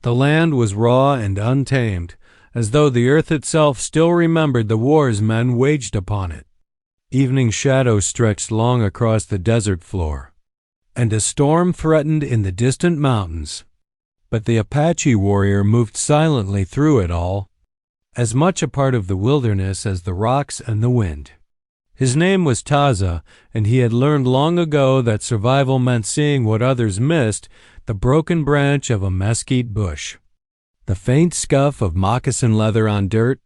The land was raw and untamed, as though the earth itself still remembered the wars men waged upon it. Evening shadows stretched long across the desert floor, and a storm threatened in the distant mountains. But the Apache warrior moved silently through it all, as much a part of the wilderness as the rocks and the wind. His name was Taza, and he had learned long ago that survival meant seeing what others missed, the broken branch of a mesquite bush, the faint scuff of moccasin leather on dirt,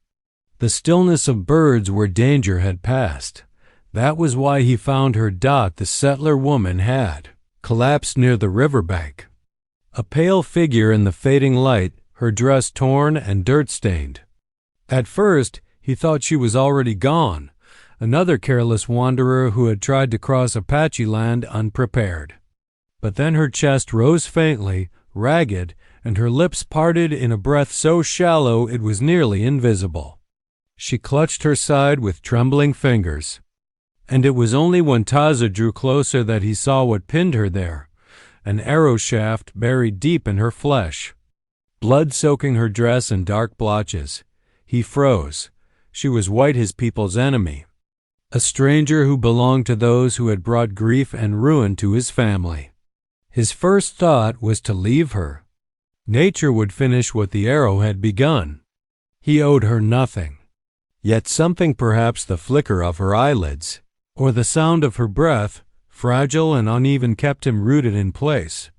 the stillness of birds where danger had passed. That was why he found her. The settler woman had collapsed near the riverbank, a pale figure in the fading light, her dress torn and dirt-stained. At first, he thought she was already gone, another careless wanderer who had tried to cross Apache land unprepared. But then her chest rose faintly, ragged, and her lips parted in a breath so shallow it was nearly invisible. She clutched her side with trembling fingers, and it was only when Taza drew closer that he saw what pinned her there, an arrow shaft buried deep in her flesh, blood soaking her dress in dark blotches. He froze. She was White, his people's enemy, a stranger who belonged to those who had brought grief and ruin to his family. His first thought was to leave her. Nature would finish what the arrow had begun. He owed her nothing. Yet something, perhaps the flicker of her eyelids, or the sound of her breath, fragile and uneven, kept him rooted in place.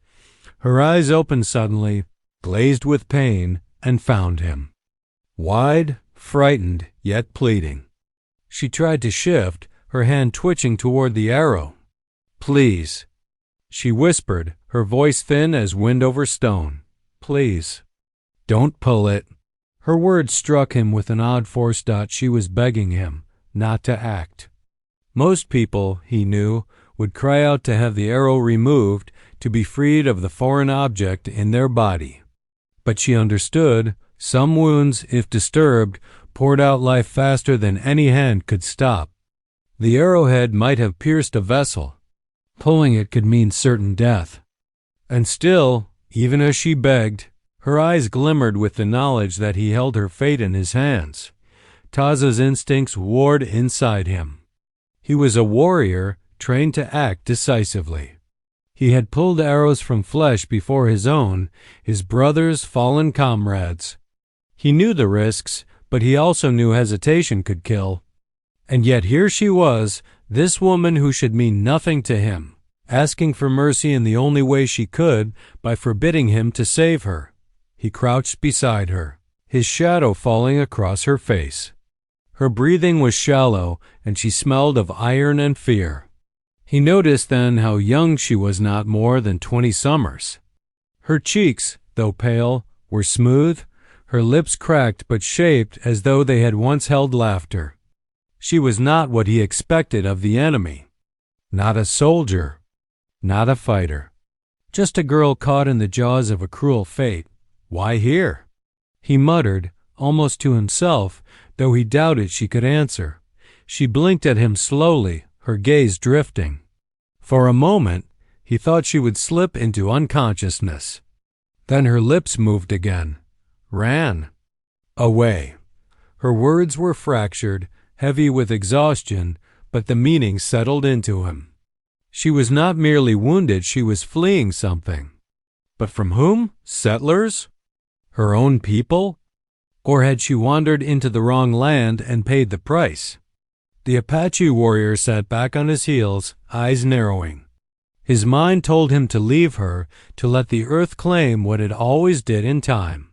Her eyes opened suddenly, glazed with pain, and found him. Wide, frightened, yet pleading. She tried to shift, her hand twitching toward the arrow. "Please," she whispered, her voice thin as wind over stone. "Please, don't pull it." Her words struck him with an odd force. She was begging him not to act. Most people, he knew, would cry out to have the arrow removed, to be freed of the foreign object in their body. But she understood. Some wounds, if disturbed, poured out life faster than any hand could stop. The arrowhead might have pierced a vessel. Pulling it could mean certain death. And still, even as she begged, her eyes glimmered with the knowledge that he held her fate in his hands. Taza's instincts warred inside him. He was a warrior trained to act decisively. He had pulled arrows from flesh before his own, his brother's fallen comrades. He knew the risks, but he also knew hesitation could kill. And yet here she was, this woman who should mean nothing to him, asking for mercy in the only way she could, by forbidding him to save her. He crouched beside her, his shadow falling across her face. Her breathing was shallow, and she smelled of iron and fear. He noticed then how young she was, not more than 20 summers. Her cheeks, though pale, were smooth, her lips cracked but shaped as though they had once held laughter. She was not what he expected of the enemy. Not a soldier. Not a fighter. Just a girl caught in the jaws of a cruel fate. Why here? He muttered, almost to himself, though he doubted she could answer. She blinked at him slowly, her gaze drifting. For a moment, he thought she would slip into unconsciousness. Then her lips moved again. Ran. Away. Her words were fractured, heavy with exhaustion, but the meaning settled into him. She was not merely wounded, she was fleeing something. But from whom? Settlers? Her own people? Or had she wandered into the wrong land and paid the price? The Apache warrior sat back on his heels, eyes narrowing. His mind told him to leave her, to let the earth claim what it always did in time.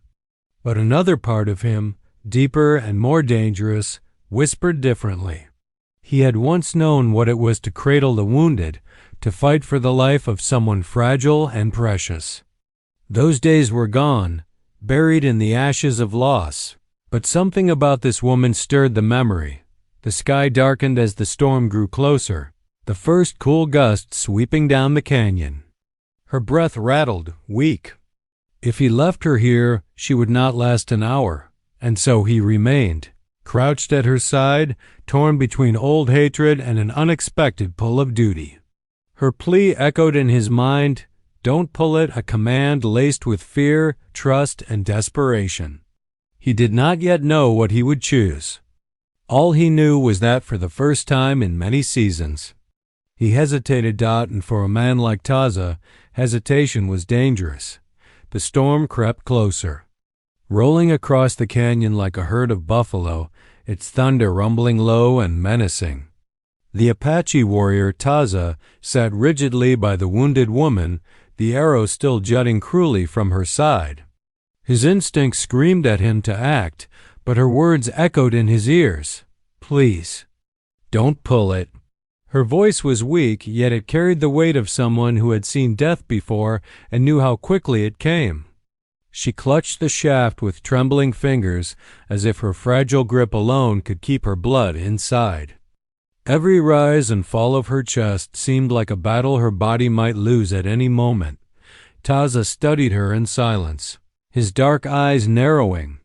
But another part of him, deeper and more dangerous, whispered differently. He had once known what it was to cradle the wounded, to fight for the life of someone fragile and precious. Those days were gone, buried in the ashes of loss. But something about this woman stirred the memory. The sky darkened as the storm grew closer, the first cool gust sweeping down the canyon. Her breath rattled, weak. If he left her here, she would not last an hour, and so he remained, crouched at her side, torn between old hatred and an unexpected pull of duty. Her plea echoed in his mind, Don't pull it, a command laced with fear, trust, and desperation. He did not yet know what he would choose. All he knew was that for the first time in many seasons, he hesitated, and for a man like Taza, hesitation was dangerous. The storm crept closer, rolling across the canyon like a herd of buffalo, its thunder rumbling low and menacing. The Apache warrior Taza sat rigidly by the wounded woman, the arrow still jutting cruelly from her side. His instinct screamed at him to act, but her words echoed in his ears. Please, don't pull it. Her voice was weak, yet it carried the weight of someone who had seen death before and knew how quickly it came. She clutched the shaft with trembling fingers, as if her fragile grip alone could keep her blood inside. Every rise and fall of her chest seemed like a battle her body might lose at any moment. Taza studied her in silence, his dark eyes narrowing.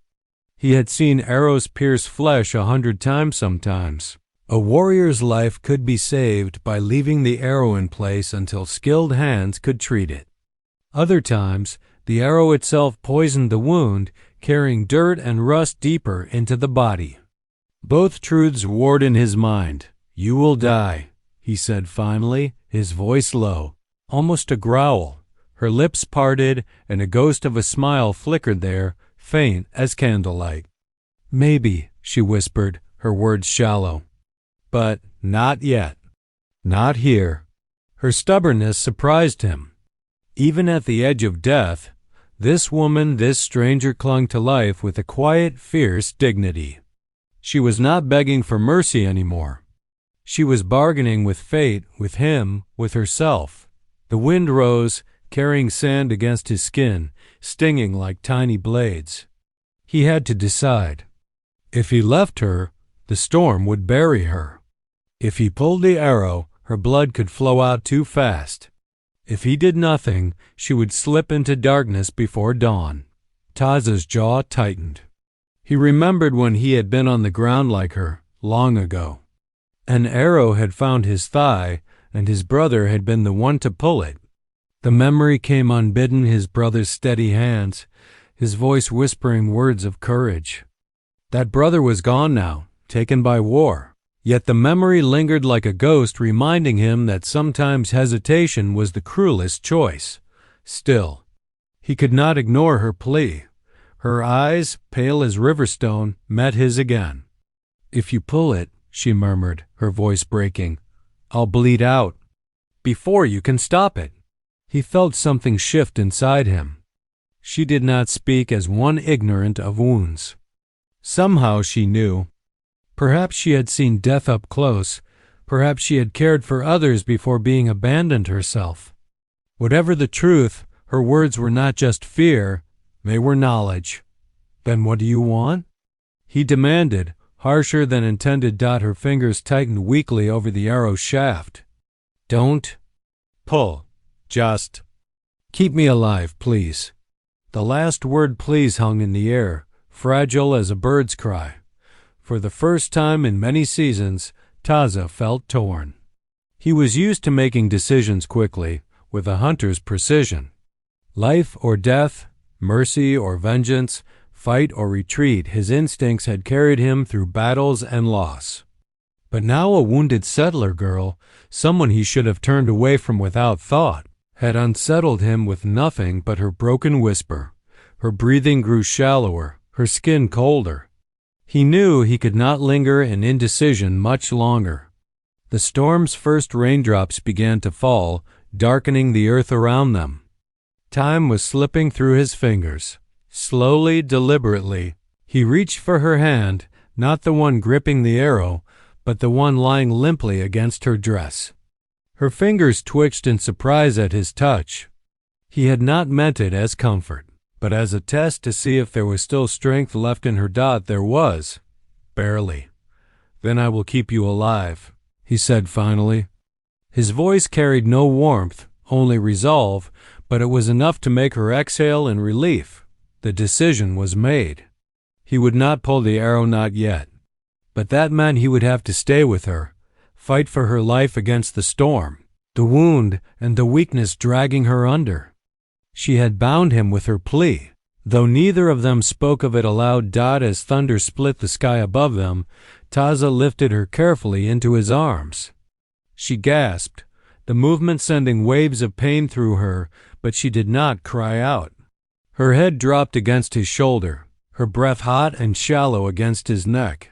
He had seen arrows pierce flesh 100 times sometimes. A warrior's life could be saved by leaving the arrow in place until skilled hands could treat it. Other times, the arrow itself poisoned the wound, carrying dirt and rust deeper into the body. Both truths warred in his mind. You will die, he said finally, his voice low, almost a growl. Her lips parted, and a ghost of a smile flickered there, faint as candlelight. Maybe, she whispered, her words shallow. But not yet. Not here. Her stubbornness surprised him. Even at the edge of death, this woman, this stranger clung to life with a quiet, fierce dignity. She was not begging for mercy anymore. She was bargaining with fate, with him, with herself. The wind rose, carrying sand against his skin, stinging like tiny blades. He had to decide. If he left her, the storm would bury her. If he pulled the arrow, her blood could flow out too fast. If he did nothing, she would slip into darkness before dawn. Taza's jaw tightened. He remembered when he had been on the ground like her, long ago. An arrow had found his thigh, and his brother had been the one to pull it. The memory came unbidden, his brother's steady hands, his voice whispering words of courage. That brother was gone now, taken by war. Yet the memory lingered like a ghost, reminding him that sometimes hesitation was the cruelest choice. Still, he could not ignore her plea. Her eyes, pale as riverstone, met his again. If you pull it, she murmured, her voice breaking, I'll bleed out. Before you can stop it. He felt something shift inside him. She did not speak as one ignorant of wounds. Somehow she knew. Perhaps she had seen death up close. Perhaps she had cared for others before being abandoned herself. Whatever the truth, her words were not just fear, they were knowledge. Then what do you want? He demanded, harsher than intended. Her fingers tightened weakly over the arrow shaft. Don't pull. Just keep me alive, please. The last word please hung in the air, fragile as a bird's cry. For the first time in many seasons, Taza felt torn. He was used to making decisions quickly, with a hunter's precision. Life or death, mercy or vengeance, fight or retreat, his instincts had carried him through battles and loss. But now a wounded settler girl, someone he should have turned away from without thought, had unsettled him with nothing but her broken whisper. Her breathing grew shallower, her skin colder. He knew he could not linger in indecision much longer. The storm's first raindrops began to fall, darkening the earth around them. Time was slipping through his fingers. Slowly, deliberately, he reached for her hand, not the one gripping the arrow, but the one lying limply against her dress. Her fingers twitched in surprise at his touch. He had not meant it as comfort, but as a test to see if there was still strength left in her. There was. Barely. Then I will keep you alive, he said finally. His voice carried no warmth, only resolve, but it was enough to make her exhale in relief. The decision was made. He would not pull the arrow, not yet. But that meant he would have to stay with her, fight for her life against the storm, the wound and the weakness dragging her under. She had bound him with her plea. Though neither of them spoke of it aloud, as thunder split the sky above them, Taza lifted her carefully into his arms. She gasped, the movement sending waves of pain through her, but she did not cry out. Her head dropped against his shoulder, her breath hot and shallow against his neck.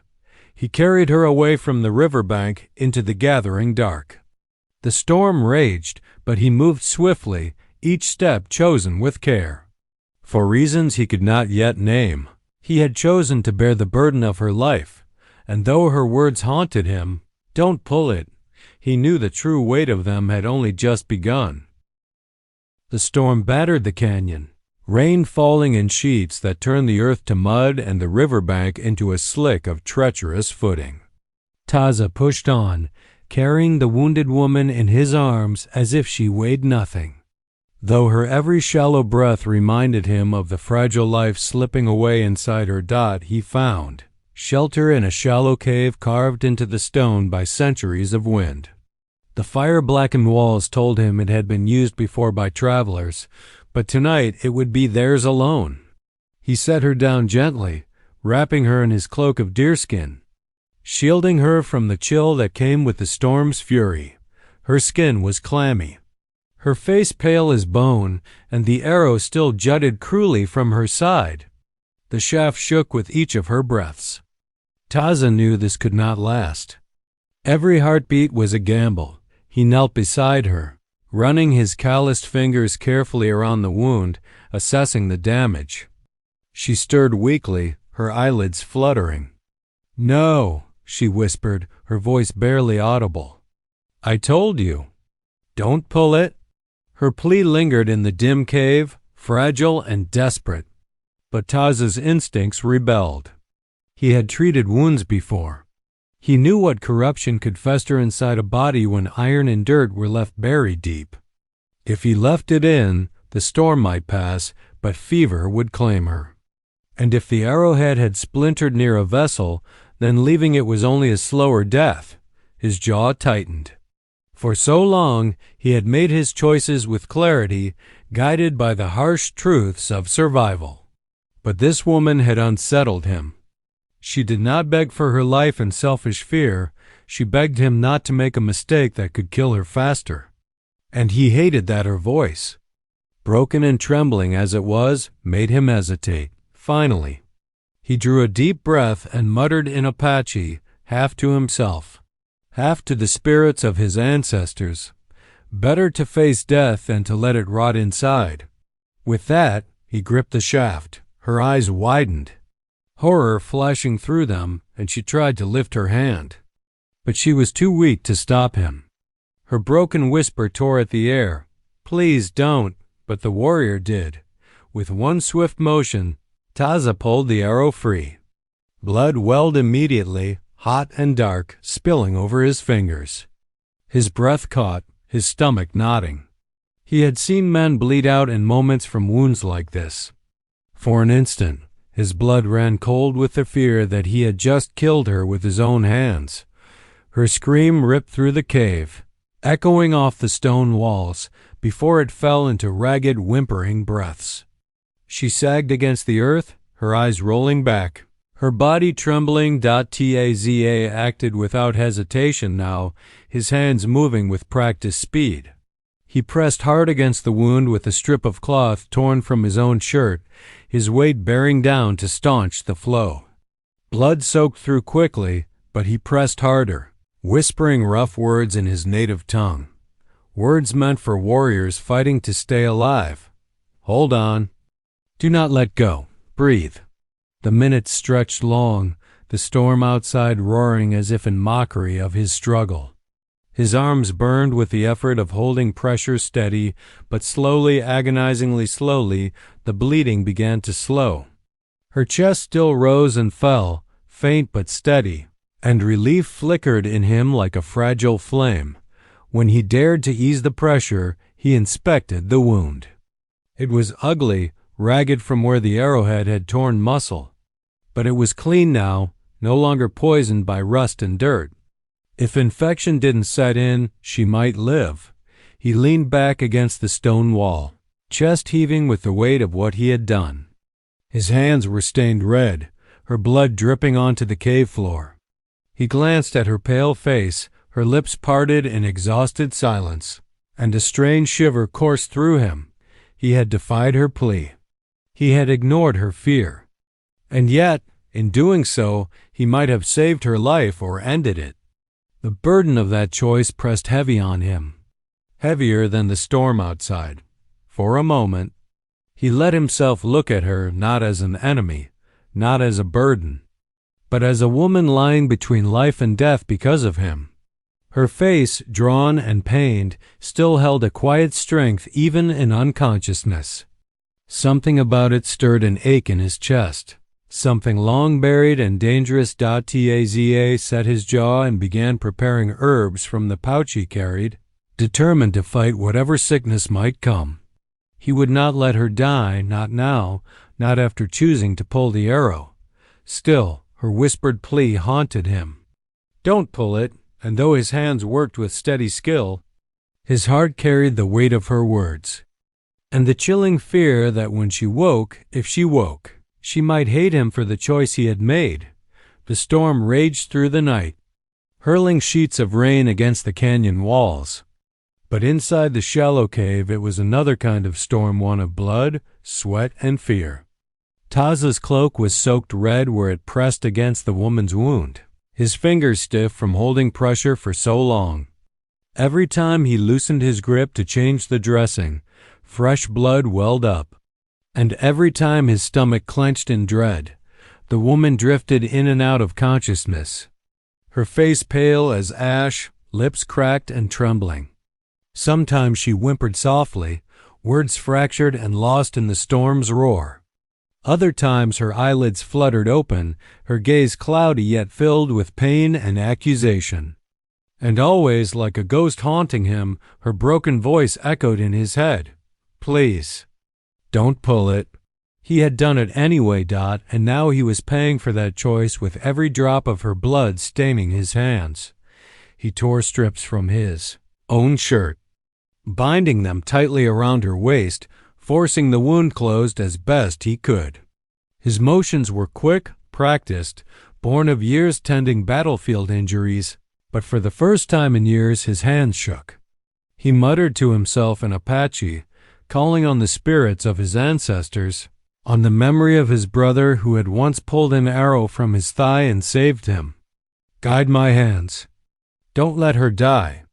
He carried her away from the riverbank into the gathering dark. The storm raged, but he moved swiftly, each step chosen with care. For reasons he could not yet name, he had chosen to bear the burden of her life, and though her words haunted him, "Don't pull it," he knew the true weight of them had only just begun. The storm battered the canyon, rain falling in sheets that turned the earth to mud and the riverbank into a slick of treacherous footing. Taza pushed on, carrying the wounded woman in his arms as if she weighed nothing. Though her every shallow breath reminded him of the fragile life slipping away inside her, he found shelter in a shallow cave carved into the stone by centuries of wind. The fire-blackened walls told him it had been used before by travelers, but tonight it would be theirs alone. He set her down gently, wrapping her in his cloak of deerskin, shielding her from the chill that came with the storm's fury. Her skin was clammy, her face pale as bone, and the arrow still jutted cruelly from her side. The shaft shook with each of her breaths. Taza knew this could not last. Every heartbeat was a gamble. He knelt beside her, running his calloused fingers carefully around the wound, assessing the damage. She stirred weakly, her eyelids fluttering. "No," she whispered, her voice barely audible. "I told you. Don't pull it." Her plea lingered in the dim cave, fragile and desperate. But Taza's instincts rebelled. He had treated wounds before. He knew what corruption could fester inside a body when iron and dirt were left buried deep. If he left it in, the storm might pass, but fever would claim her. And if the arrowhead had splintered near a vessel, then leaving it was only a slower death. His jaw tightened. For so long, he had made his choices with clarity, guided by the harsh truths of survival. But this woman had unsettled him. She did not beg for her life in selfish fear. She begged him not to make a mistake that could kill her faster. And he hated that her voice, broken and trembling as it was, made him hesitate. Finally, he drew a deep breath and muttered in Apache, half to himself, half to the spirits of his ancestors, "Better to face death than to let it rot inside." With that, he gripped the shaft. Her eyes widened, horror flashing through them, and she tried to lift her hand. But she was too weak to stop him. Her broken whisper tore at the air. "Please don't," but the warrior did. With one swift motion, Taza pulled the arrow free. Blood welled immediately, hot and dark, spilling over his fingers. His breath caught, his stomach knotting. He had seen men bleed out in moments from wounds like this. For an instant, his blood ran cold with the fear that he had just killed her with his own hands. Her scream ripped through the cave, echoing off the stone walls, before it fell into ragged, whimpering breaths. She sagged against the earth, her eyes rolling back, her body trembling. Taza acted without hesitation now, his hands moving with practiced speed. He pressed hard against the wound with a strip of cloth torn from his own shirt, his weight bearing down to staunch the flow. Blood soaked through quickly, but he pressed harder, whispering rough words in his native tongue. Words meant for warriors fighting to stay alive. "Hold on. Do not let go. Breathe." The minutes stretched long, the storm outside roaring as if in mockery of his struggle. His arms burned with the effort of holding pressure steady, but slowly, agonizingly slowly, the bleeding began to slow. Her chest still rose and fell, faint but steady, and relief flickered in him like a fragile flame. When he dared to ease the pressure, he inspected the wound. It was ugly, ragged from where the arrowhead had torn muscle. But it was clean now, no longer poisoned by rust and dirt. If infection didn't set in, she might live. He leaned back against the stone wall, chest heaving with the weight of what he had done. His hands were stained red, her blood dripping onto the cave floor. He glanced at her pale face, her lips parted in exhausted silence, and a strange shiver coursed through him. He had defied her plea. He had ignored her fear. And yet, in doing so, he might have saved her life or ended it. The burden of that choice pressed heavy on him, heavier than the storm outside. For a moment, he let himself look at her not as an enemy, not as a burden, but as a woman lying between life and death because of him. Her face, drawn and pained, still held a quiet strength even in unconsciousness. Something about it stirred an ache in his chest. Something long buried and dangerous. Taza set his jaw and began preparing herbs from the pouch he carried, determined to fight whatever sickness might come. He would not let her die, not now, not after choosing to pull the arrow. Still, her whispered plea haunted him. Don't pull it, and though his hands worked with steady skill, his heart carried the weight of her words, and the chilling fear that when she woke, if she woke, she might hate him for the choice he had made. The storm raged through the night, hurling sheets of rain against the canyon walls. But inside the shallow cave it was another kind of storm, one of blood, sweat, and fear. Taza's cloak was soaked red where it pressed against the woman's wound, his fingers stiff from holding pressure for so long. Every time he loosened his grip to change the dressing, fresh blood welled up. And every time his stomach clenched in dread, the woman drifted in and out of consciousness, her face pale as ash, lips cracked and trembling. Sometimes she whimpered softly, words fractured and lost in the storm's roar. Other times her eyelids fluttered open, her gaze cloudy yet filled with pain and accusation. And always, like a ghost haunting him, her broken voice echoed in his head. Please, don't pull it. He had done it anyway, and now he was paying for that choice with every drop of her blood staining his hands. He tore strips from his own shirt, binding them tightly around her waist, forcing the wound closed as best he could. His motions were quick, practiced, born of years tending battlefield injuries, but for the first time in years his hands shook. He muttered to himself in Apache, calling on the spirits of his ancestors, on the memory of his brother who had once pulled an arrow from his thigh and saved him. Guide my hands. Don't let her die.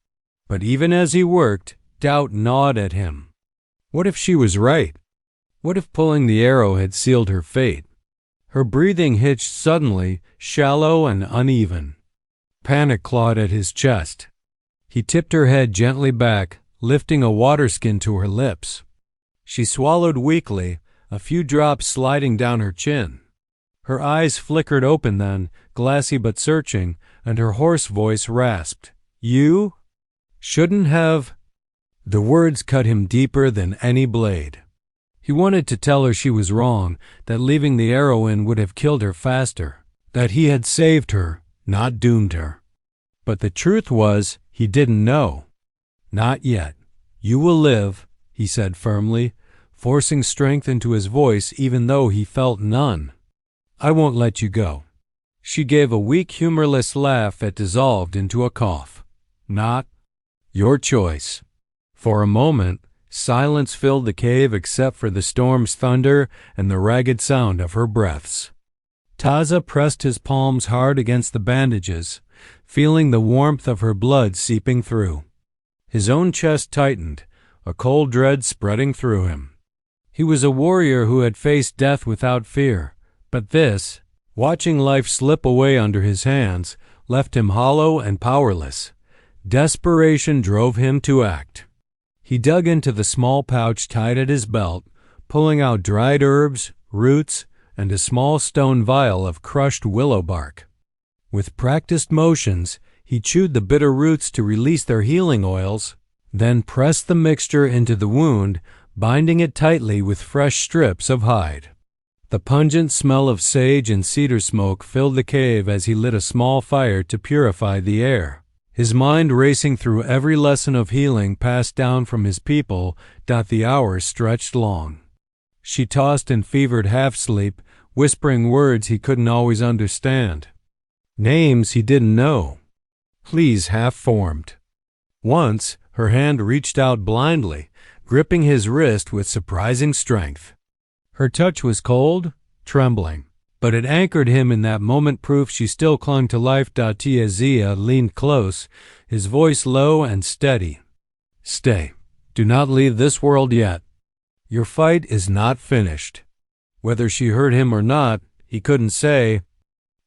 But even as he worked, doubt gnawed at him. What if she was right? What if pulling the arrow had sealed her fate? Her breathing hitched suddenly, shallow and uneven. Panic clawed at his chest. He tipped her head gently back, lifting a water skin to her lips. She swallowed weakly, a few drops sliding down her chin. Her eyes flickered open then, glassy but searching, and her hoarse voice rasped. You shouldn't have. The words cut him deeper than any blade. He wanted to tell her she was wrong, that leaving the arrow in would have killed her faster, that he had saved her, not doomed her. But the truth was, he didn't know. Not yet. You will live, he said firmly, forcing strength into his voice even though he felt none. I won't let you go. She gave a weak, humorless laugh that dissolved into a cough. Not your choice. For a moment, silence filled the cave except for the storm's thunder and the ragged sound of her breaths. Taza pressed his palms hard against the bandages, feeling the warmth of her blood seeping through. His own chest tightened, a cold dread spreading through him. He was a warrior who had faced death without fear, but this, watching life slip away under his hands, left him hollow and powerless. Desperation drove him to act. He dug into the small pouch tied at his belt, pulling out dried herbs, roots, and a small stone vial of crushed willow bark. With practiced motions, he chewed the bitter roots to release their healing oils, then pressed the mixture into the wound, binding it tightly with fresh strips of hide. The pungent smell of sage and cedar smoke filled the cave as he lit a small fire to purify the air. his mind racing through every lesson of healing passed down from his people. The hours stretched long. She tossed in fevered half-sleep, whispering words he couldn't always understand, names he didn't know, pleas half-formed. Once, her hand reached out blindly, gripping his wrist with surprising strength. Her touch was cold, trembling, but it anchored him in that moment, proof she still clung to life. Tiazia leaned close, his voice low and steady. Stay. Do not leave this world yet. Your fight is not finished. Whether she heard him or not, he couldn't say,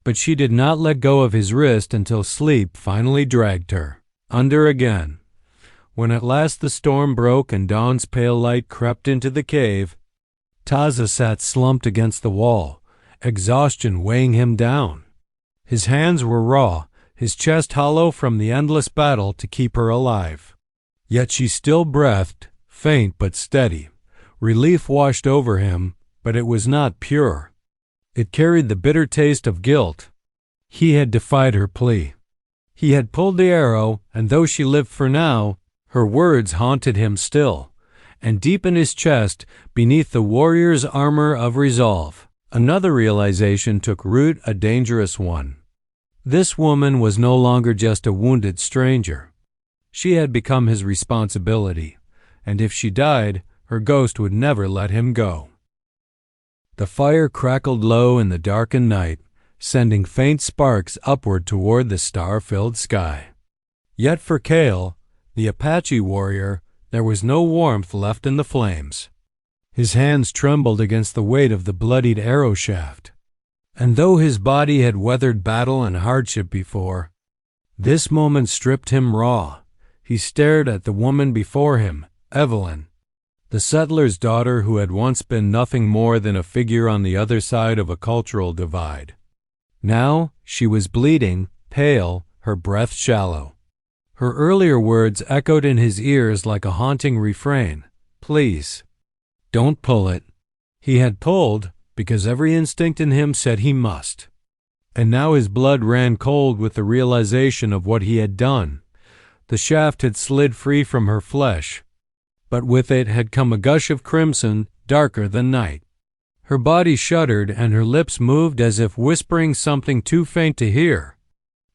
but she did not let go of his wrist until sleep finally dragged her under again. When at last the storm broke and dawn's pale light crept into the cave, Taza sat slumped against the wall, exhaustion weighing him down. His hands were raw, his chest hollow from the endless battle to keep her alive. Yet she still breathed, faint but steady. Relief washed over him, but it was not pure. It carried the bitter taste of guilt. He had defied her plea. He had pulled the arrow, and though she lived for now, her words haunted him still. And deep in his chest, beneath the warrior's armor of resolve, another realization took root, a dangerous one. This woman was no longer just a wounded stranger. She had become his responsibility, and if she died, her ghost would never let him go. The fire crackled low in the darkened night, sending faint sparks upward toward the star-filled sky. Yet for Cale, the Apache warrior, there was no warmth left in the flames. His hands trembled against the weight of the bloodied arrow shaft. And though his body had weathered battle and hardship before, this moment stripped him raw. He stared at the woman before him, Evelyn, the settler's daughter who had once been nothing more than a figure on the other side of a cultural divide. Now she was bleeding, pale, her breath shallow. Her earlier words echoed in his ears like a haunting refrain. Please, don't pull it. He had pulled because every instinct in him said he must. And now his blood ran cold with the realization of what he had done. The shaft had slid free from her flesh, but with it had come a gush of crimson, darker than night. Her body shuddered and her lips moved as if whispering something too faint to hear.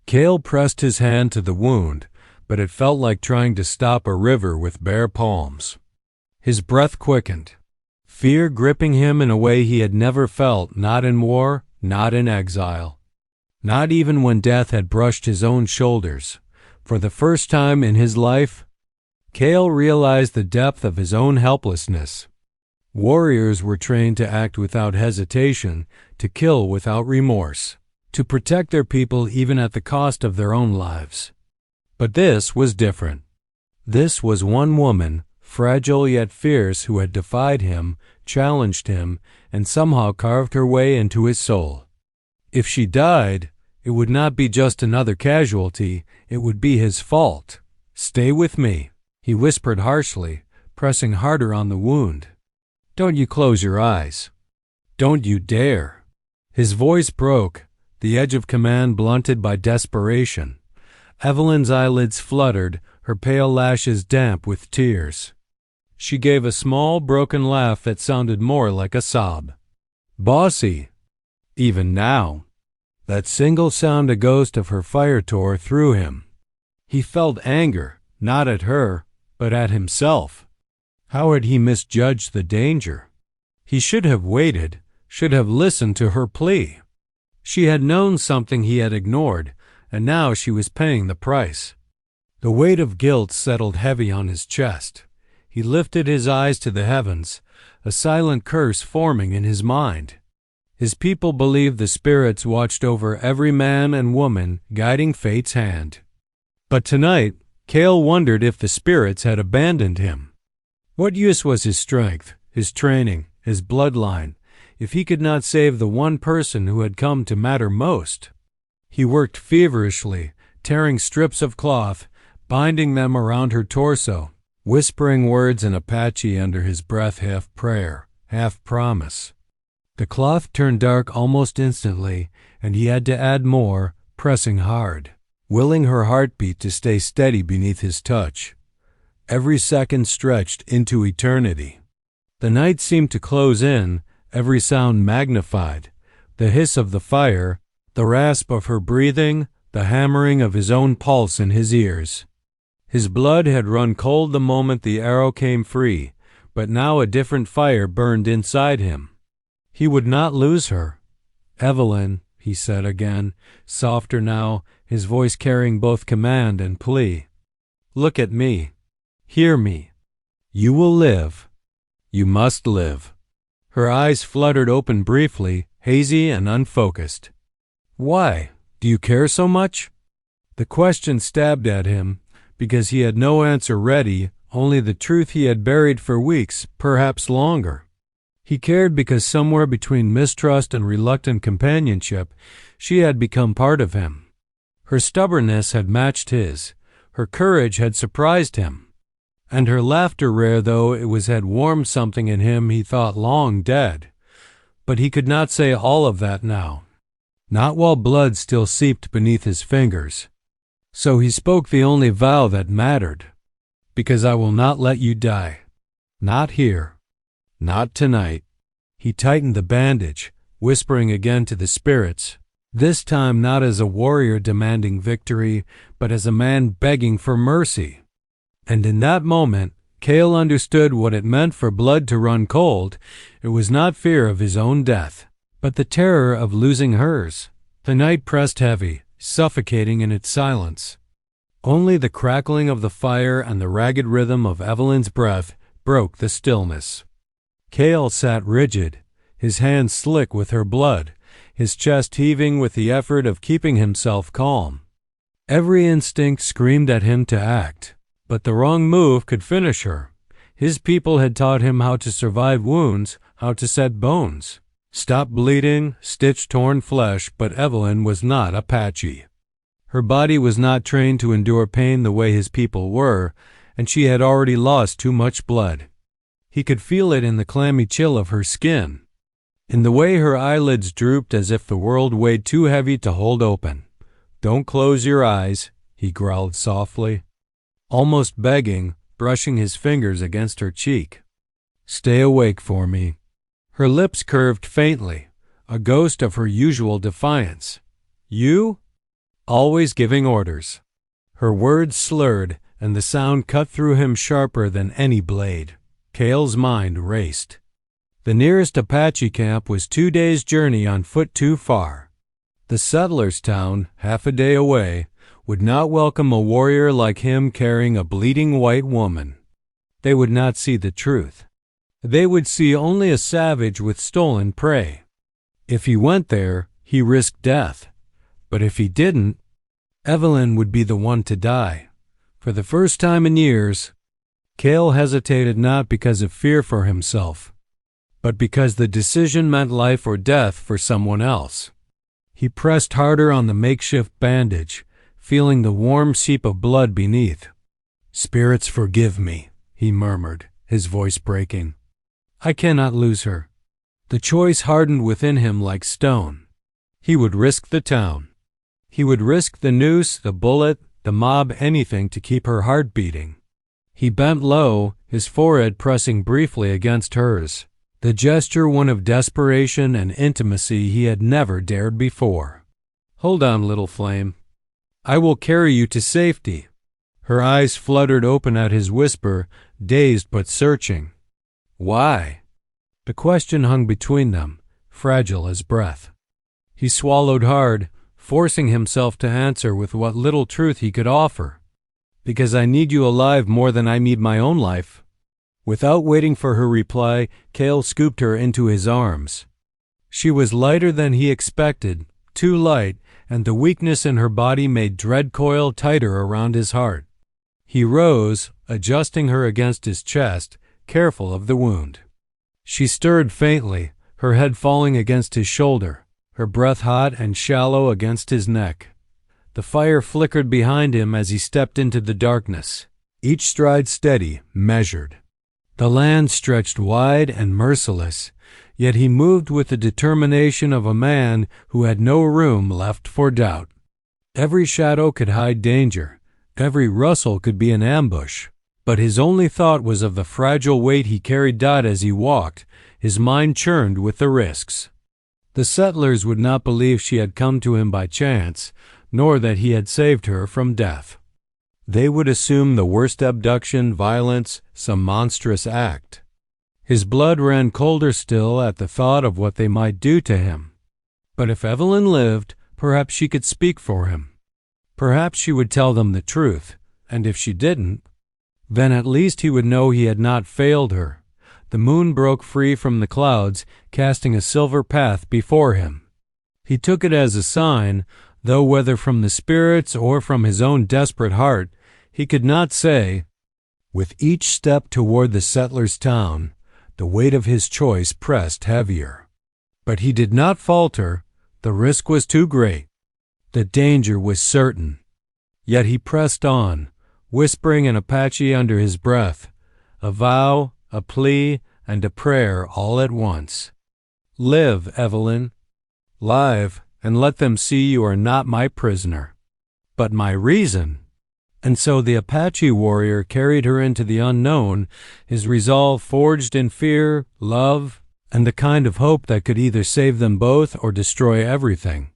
Cale pressed his hand to the wound, but it felt like trying to stop a river with bare palms. His breath quickened, fear gripping him in a way he had never felt, not in war, not in exile, not even when death had brushed his own shoulders. For the first time in his life, Cale realized the depth of his own helplessness. Warriors were trained to act without hesitation, to kill without remorse, to protect their people even at the cost of their own lives. But this was different. This was one woman, fragile yet fierce, who had defied him, challenged him, and somehow carved her way into his soul. If she died, it would not be just another casualty, it would be his fault. Stay with me, he whispered harshly, pressing harder on the wound. Don't you close your eyes. Don't you dare. His voice broke, the edge of command blunted by desperation. Evelyn's eyelids fluttered, her pale lashes damp with tears. She gave a small, broken laugh that sounded more like a sob. Bossy. Even now. That single sound, a ghost of her fire tore through him. He felt anger, not at her, but at himself. How had he misjudged the danger? He should have waited, should have listened to her plea. She had known something he had ignored, and now she was paying the price. The weight of guilt settled heavy on his chest. He lifted his eyes to the heavens, a silent curse forming in his mind. His people believed the spirits watched over every man and woman, guiding fate's hand. But tonight, Cale wondered if the spirits had abandoned him. What use was his strength, his training, his bloodline, if he could not save the one person who had come to matter most? He worked feverishly, tearing strips of cloth, binding them around her torso, whispering words in Apache under his breath, half prayer, half promise. The cloth turned dark almost instantly, and he had to add more, pressing hard. willing her heartbeat to stay steady beneath his touch. Every second stretched into eternity. The night seemed to close in, every sound magnified, the hiss of the fire, the rasp of her breathing, the hammering of his own pulse in his ears. His blood had run cold the moment the arrow came free, but now a different fire burned inside him. He would not lose her. "Evelyn," he said again, softer now, his voice carrying both command and plea. "Look at me. Hear me. You will live. You must live." Her eyes fluttered open briefly, hazy and unfocused. "Why? Do you care so much?" The question stabbed at him, because he had no answer ready, only the truth he had buried for weeks, perhaps longer. He cared because somewhere between mistrust and reluctant companionship, she had become part of him. Her stubbornness had matched his. Her courage had surprised him. And her laughter, rare though it was, had warmed something in him he thought long dead. But he could not say all of that now. Not while blood still seeped beneath his fingers. So he spoke the only vow that mattered. "Because I will not let you die. Not here. Not tonight." He tightened the bandage, whispering again to the spirits, this time not as a warrior demanding victory, but as a man begging for mercy. And in that moment, Cale understood what it meant for blood to run cold. It was not fear of his own death, but the terror of losing hers. The night pressed heavy, suffocating in its silence. Only the crackling of the fire and the ragged rhythm of Evelyn's breath broke the stillness. Cale sat rigid, his hands slick with her blood, his chest heaving with the effort of keeping himself calm. Every instinct screamed at him to act, but the wrong move could finish her. His people had taught him how to survive wounds, how to set bones, stop bleeding, stitch torn flesh, but Evelyn was not Apache. Her body was not trained to endure pain the way his people were, and she had already lost too much blood. He could feel it in the clammy chill of her skin, in the way her eyelids drooped as if the world weighed too heavy to hold open. "Don't close your eyes," he growled softly, almost begging, brushing his fingers against her cheek. "Stay awake for me." Her lips curved faintly, a ghost of her usual defiance. "You?" Always giving orders. Her words slurred, and the sound cut through him sharper than any blade. Cale's mind raced. The nearest Apache camp was 2 days' journey on foot too far. The settlers' town, half a day away, would not welcome a warrior like him carrying a bleeding white woman. They would not see the truth. They would see only a savage with stolen prey. If he went there, he risked death. But if he didn't, Evelyn would be the one to die. For the first time in years, Cale hesitated not because of fear for himself, but because the decision meant life or death for someone else. He pressed harder on the makeshift bandage, feeling the warm seep of blood beneath. "Spirits, forgive me," he murmured, his voice breaking. "I cannot lose her." The choice hardened within him like stone. He would risk the town. He would risk the noose, the bullet, the mob, anything to keep her heart beating. He bent low, his forehead pressing briefly against hers, the gesture one of desperation and intimacy he had never dared before. "Hold on, little flame. I will carry you to safety." Her eyes fluttered open at his whisper, dazed but searching. "Why?" The question hung between them, fragile as breath. He swallowed hard, forcing himself to answer with what little truth he could offer. "Because I need you alive more than I need my own life." Without waiting for her reply, Cale scooped her into his arms. She was lighter than he expected, too light, and the weakness in her body made dread coil tighter around his heart. He rose, adjusting her against his chest, careful of the wound. She stirred faintly, her head falling against his shoulder, her breath hot and shallow against his neck. The fire flickered behind him as he stepped into the darkness, each stride steady, measured. The land stretched wide and merciless, yet he moved with the determination of a man who had no room left for doubt. Every shadow could hide danger, every rustle could be an ambush. But his only thought was of the fragile weight he carried. As he walked, his mind churned with the risks. The settlers would not believe she had come to him by chance, nor that he had saved her from death. They would assume the worst: abduction, violence, some monstrous act. His blood ran colder still at the thought of what they might do to him. But if Evelyn lived, perhaps she could speak for him. Perhaps she would tell them the truth, and if she didn't, then at least he would know he had not failed her. The moon broke free from the clouds, casting a silver path before him. He took it as a sign, though whether from the spirits or from his own desperate heart, he could not say. With each step toward the settlers' town, the weight of his choice pressed heavier. But he did not falter. The risk was too great. The danger was certain. Yet he pressed on, whispering an Apache under his breath, a vow, a plea, and a prayer all at once. Live, Evelyn. Live, and let them see you are not my prisoner, but my reason. And so the Apache warrior carried her into the unknown, his resolve forged in fear, love, and the kind of hope that could either save them both or destroy everything.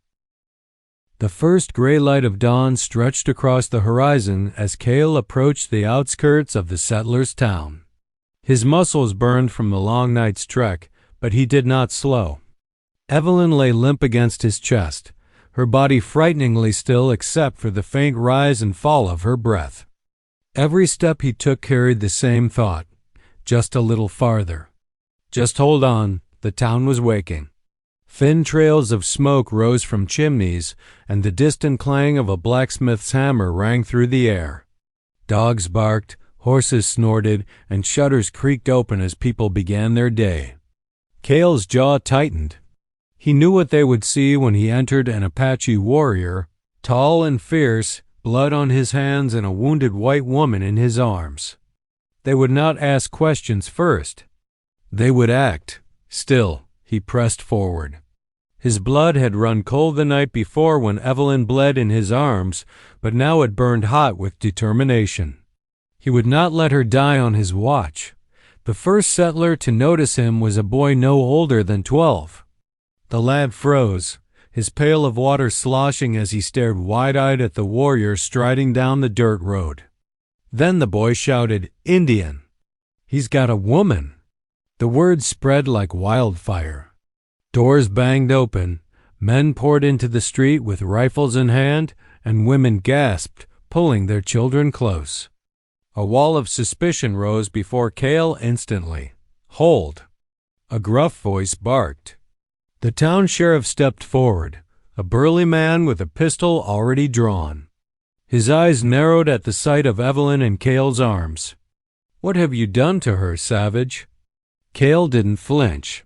The first gray light of dawn stretched across the horizon as Cale approached the outskirts of the settlers' town. His muscles burned from the long night's trek, but he did not slow. Evelyn lay limp against his chest, her body frighteningly still except for the faint rise and fall of her breath. Every step he took carried the same thought, just a little farther. Just hold on, the town was waking. Thin trails of smoke rose from chimneys, and the distant clang of a blacksmith's hammer rang through the air. Dogs barked, horses snorted, and shutters creaked open as people began their day. Cale's jaw tightened. He knew what they would see when he entered: an Apache warrior, tall and fierce, blood on his hands and a wounded white woman in his arms. They would not ask questions first. They would act. Still, he pressed forward. His blood had run cold the night before when Evelyn bled in his arms, but now it burned hot with determination. He would not let her die on his watch. The first settler to notice him was a boy no older than 12. The lad froze, his pail of water sloshing as he stared wide-eyed at the warrior striding down the dirt road. Then the boy shouted, "Indian! He's got a woman!" The word spread like wildfire. Doors banged open, men poured into the street with rifles in hand, and women gasped, pulling their children close. A wall of suspicion rose before Cale instantly. "Hold!" A gruff voice barked. The town sheriff stepped forward, a burly man with a pistol already drawn. His eyes narrowed at the sight of Evelyn in Cale's arms. "What have you done to her, savage?" Cale didn't flinch.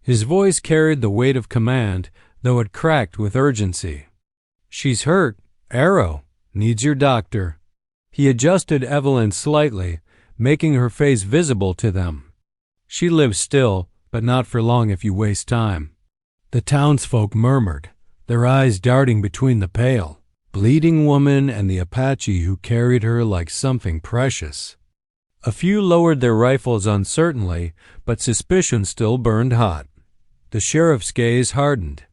His voice carried the weight of command, though it cracked with urgency. "She's hurt. Arrow. Needs your doctor." He adjusted Evelyn slightly, making her face visible to them. "She lives still, but not for long if you waste time." The townsfolk murmured, their eyes darting between the pale, bleeding woman and the Apache who carried her like something precious. A few lowered their rifles uncertainly, but suspicion still burned hot. The sheriff's gaze hardened.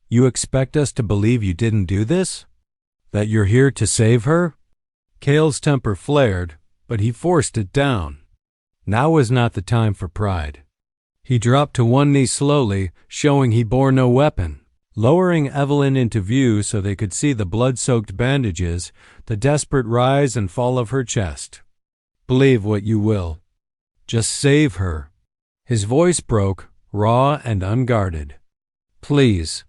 "You expect us to believe you didn't do this? That you're here to save her?" Cale's temper flared, but he forced it down. Now was not the time for pride. He dropped to one knee slowly, showing he bore no weapon. Lowering Evelyn into view so they could see the blood-soaked bandages, the desperate rise and fall of her chest. "Believe what you will. Just save her." His voice broke, raw and unguarded. "Please."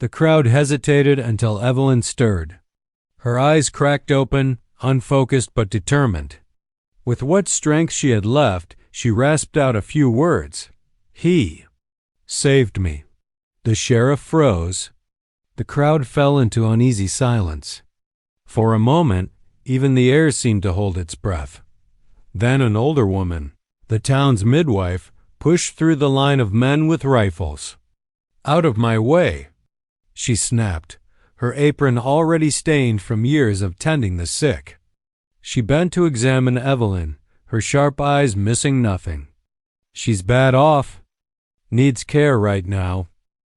The crowd hesitated until Evelyn stirred. Her eyes cracked open, unfocused but determined. With what strength she had left, she rasped out a few words. "He saved me." The sheriff froze. The crowd fell into uneasy silence. For a moment, even the air seemed to hold its breath. Then an older woman, the town's midwife, pushed through the line of men with rifles. "Out of my way!" she snapped, her apron already stained from years of tending the sick. She bent to examine Evelyn, her sharp eyes missing nothing. "She's bad off. Needs care right now."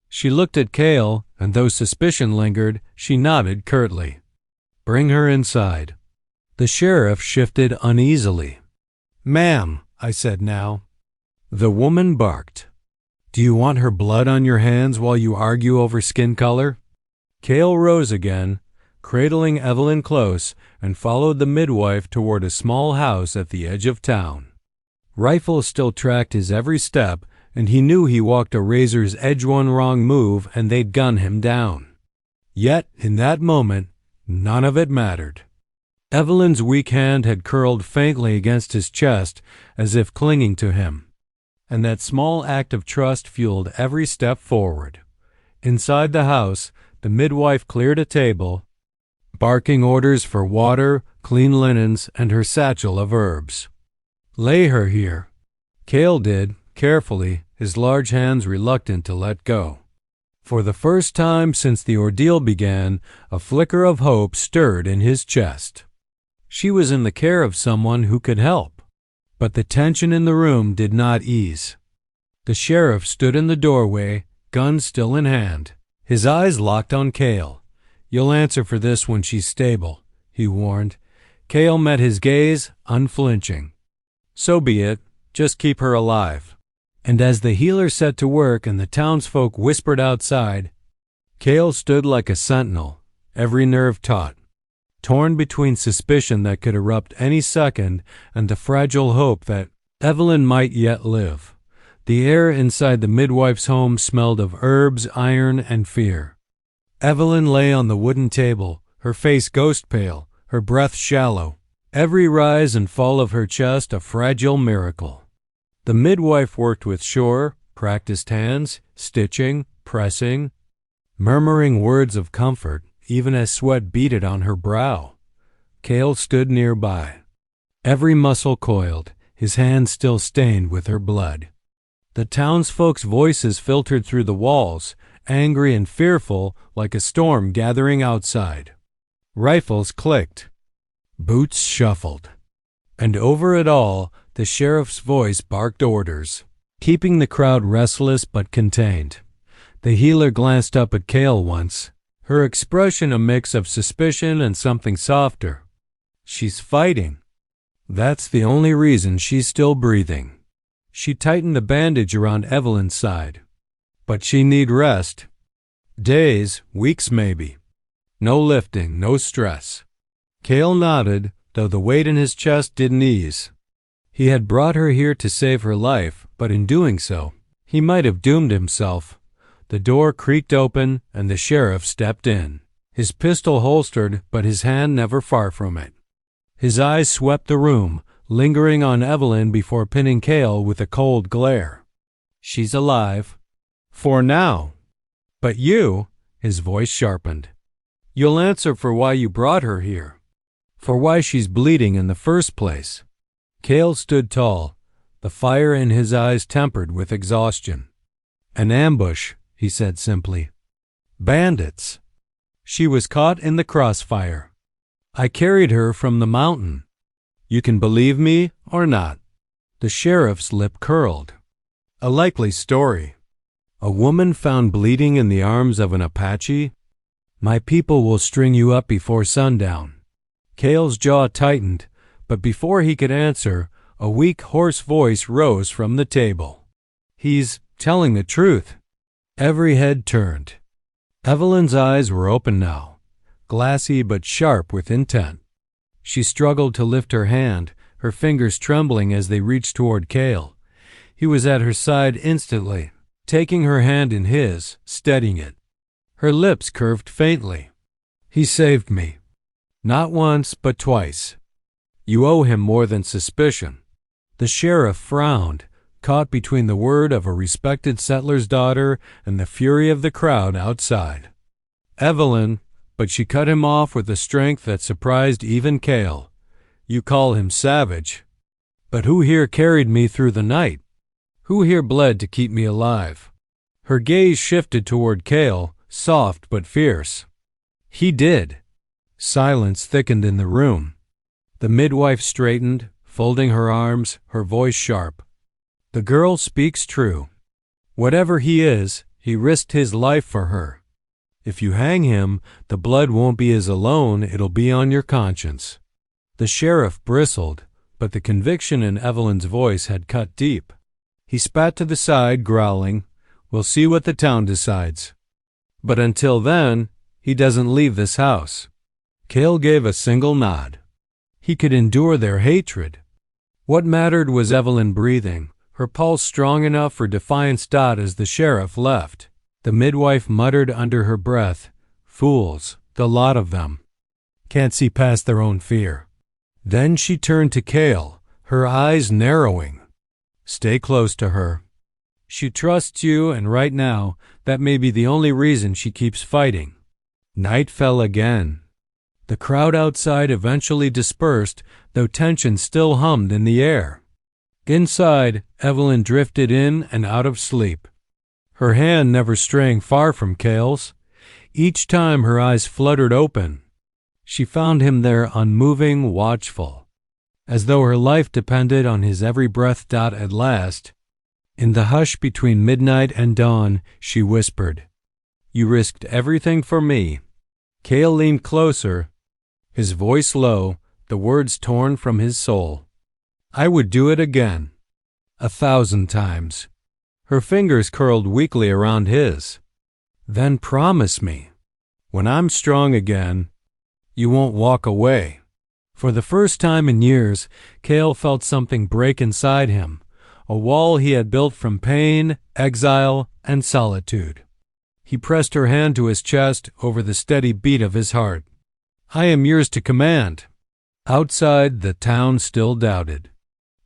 She looked at Cale, and though suspicion lingered, she nodded curtly. "Bring her inside." The sheriff shifted uneasily. "Ma'am," I said now. The woman barked. "Do you want her blood on your hands while you argue over skin color?" Cale rose again, cradling Evelyn close, and followed the midwife toward a small house at the edge of town. Rifle still tracked his every step, and he knew he walked a razor's edge one wrong move and they'd gun him down. Yet, in that moment, none of it mattered. Evelyn's weak hand had curled faintly against his chest as if clinging to him, and that small act of trust fueled every step forward. Inside the house, the midwife cleared a table, barking orders for water, clean linens, and her satchel of herbs. "Lay her here." Cale did, carefully, his large hands reluctant to let go. For the first time since the ordeal began, a flicker of hope stirred in his chest. She was in the care of someone who could help. But the tension in the room did not ease. The sheriff stood in the doorway, gun still in hand, his eyes locked on Cale. "You'll answer for this when she's stable," he warned. Cale met his gaze, unflinching. "So be it. Just keep her alive." And as the healer set to work and the townsfolk whispered outside, Cale stood like a sentinel, every nerve taut, torn between suspicion that could erupt any second and the fragile hope that Evelyn might yet live. The air inside the midwife's home smelled of herbs, iron, and fear. Evelyn lay on the wooden table, her face ghost pale, her breath shallow, every rise and fall of her chest a fragile miracle. The midwife worked with sure, practiced hands, stitching, pressing, murmuring words of comfort, even as sweat beaded on her brow. Cale stood nearby, every muscle coiled, his hands still stained with her blood. The townsfolk's voices filtered through the walls, angry and fearful, like a storm gathering outside. Rifles clicked. Boots shuffled. And over it all, the sheriff's voice barked orders, keeping the crowd restless but contained. The healer glanced up at Cale once, her expression a mix of suspicion and something softer. "She's fighting. That's the only reason she's still breathing." She tightened the bandage around Evelyn's side. "But she need rest. Days, weeks maybe. No lifting, no stress." Cale nodded, though the weight in his chest didn't ease. He had brought her here to save her life, but in doing so, he might have doomed himself. The door creaked open, and the sheriff stepped in, his pistol holstered, but his hand never far from it. His eyes swept the room, lingering on Evelyn before pinning Cale with a cold glare. "She's alive. For now. But you," his voice sharpened, "you'll answer for why you brought her here, for why she's bleeding in the first place." Cale stood tall, the fire in his eyes tempered with exhaustion. "An ambush," he said simply. "Bandits. She was caught in the crossfire. I carried her from the mountain. You can believe me or not." The sheriff's lip curled. "A likely story. A woman found bleeding in the arms of an Apache? My people will string you up before sundown." Cale's jaw tightened, but before he could answer, a weak, hoarse voice rose from the table. "He's telling the truth." Every head turned. Evelyn's eyes were open now, glassy but sharp with intent. She struggled to lift her hand, her fingers trembling as they reached toward Cale. He was at her side instantly, taking her hand in his, steadying it. Her lips curved faintly. "He saved me. Not once, but twice. You owe him more than suspicion." The sheriff frowned, caught between the word of a respected settler's daughter and the fury of the crowd outside. "Evelyn," but she cut him off with a strength that surprised even Cale. "You call him savage. But who here carried me through the night? Who here bled to keep me alive?" Her gaze shifted toward Cale, soft but fierce. He did. Silence thickened in the room. The midwife straightened, folding her arms, her voice sharp. The girl speaks true. Whatever he is, he risked his life for her. If you hang him, the blood won't be his alone, it'll be on your conscience. The sheriff bristled, but the conviction in Evelyn's voice had cut deep. He spat to the side, growling, "We'll see what the town decides. But until then, he doesn't leave this house." Cale gave a single nod. He could endure their hatred. What mattered was Evelyn breathing, her pulse strong enough for defiance. As the sheriff left, the midwife muttered under her breath, "Fools, the lot of them. Can't see past their own fear." Then she turned to Cale, her eyes narrowing. "Stay close to her. She trusts you, and right now, that may be the only reason she keeps fighting." Night fell again. The crowd outside eventually dispersed, though tension still hummed in the air. Inside, Evelyn drifted in and out of sleep, her hand never straying far from Cale's. Each time her eyes fluttered open, she found him there unmoving, watchful, as though her life depended on his every breath. At last, in the hush between midnight and dawn, she whispered, "You risked everything for me." Cale leaned closer, his voice low, the words torn from his soul. "I would do it again, 1,000 times." Her fingers curled weakly around his. "Then promise me, when I'm strong again, you won't walk away." For the first time in years, Cale felt something break inside him, a wall he had built from pain, exile, and solitude. He pressed her hand to his chest over the steady beat of his heart. "I am yours to command." Outside, the town still doubted.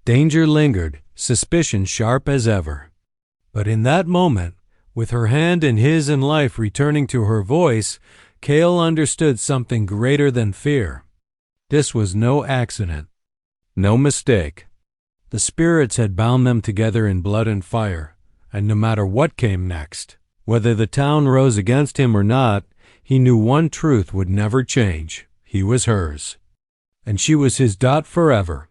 Danger lingered, suspicion sharp as ever. But in that moment, with her hand in his and life returning to her voice, Cale understood something greater than fear. This was no accident, no mistake. The spirits had bound them together in blood and fire, and no matter what came next, whether the town rose against him or not, he knew one truth would never change. He was hers, and she was his. Forever.